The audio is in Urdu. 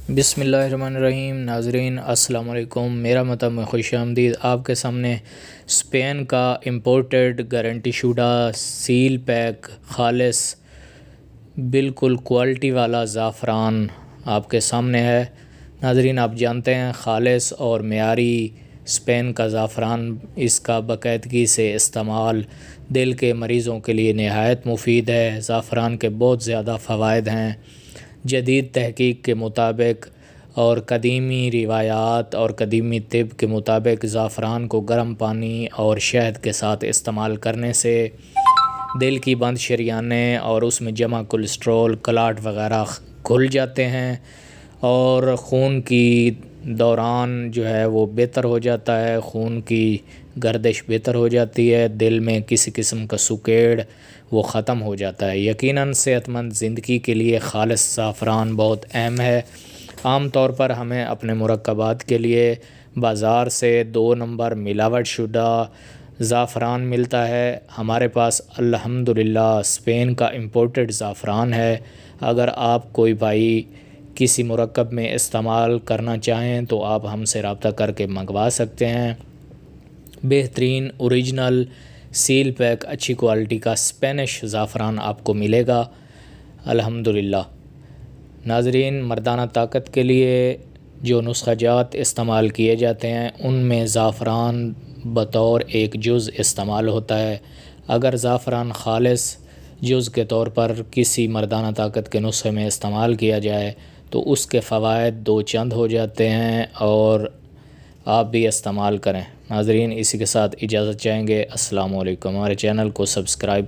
بسم اللہ الرحمن الرحیم۔ ناظرین السلام علیکم، میرا مطلب میں خوش آمدید۔ آپ کے سامنے اسپین کا امپورٹڈ گارنٹی شدہ سیل پیک خالص بالکل کوالٹی والا زعفران آپ کے سامنے ہے۔ ناظرین، آپ جانتے ہیں خالص اور معیاری اسپین کا زعفران، اس کا باقاعدگی سے استعمال دل کے مریضوں کے لیے نہایت مفید ہے۔ زعفران کے بہت زیادہ فوائد ہیں۔ جدید تحقیق کے مطابق اور قدیمی روایات اور قدیمی طب کے مطابق زعفران کو گرم پانی اور شہد کے ساتھ استعمال کرنے سے دل کی بند شریانیں اور اس میں جمع کولیسٹرول، کلاٹ وغیرہ کھل جاتے ہیں اور خون کی دوران جو ہے وہ بہتر ہو جاتا ہے، خون کی گردش بہتر ہو جاتی ہے، دل میں کسی قسم کا سکیڑ وہ ختم ہو جاتا ہے۔ یقیناً صحت مند زندگی کے لیے خالص زعفران بہت اہم ہے۔ عام طور پر ہمیں اپنے مرکبات کے لیے بازار سے 2 نمبر ملاوٹ شدہ زعفران ملتا ہے۔ ہمارے پاس الحمدللہ اسپین کا امپورٹڈ زعفران ہے۔ اگر آپ کوئی بھائی کسی مرکب میں استعمال کرنا چاہیں تو آپ ہم سے رابطہ کر کے منگوا سکتے ہیں۔ بہترین اوریجنل سیل پیک اچھی کوالٹی کا اسپینش زعفران آپ کو ملے گا الحمدللہ۔ ناظرین، مردانہ طاقت کے لیے جو نسخہ جات استعمال کیے جاتے ہیں ان میں زعفران بطور ایک جز استعمال ہوتا ہے۔ اگر زعفران خالص جز کے طور پر کسی مردانہ طاقت کے نسخے میں استعمال کیا جائے تو اس کے فوائد 2 چند ہو جاتے ہیں، اور آپ بھی استعمال کریں۔ ناظرین، اسی کے ساتھ اجازت چاہیں گے۔ السلام علیکم۔ ہمارے چینل کو سبسکرائب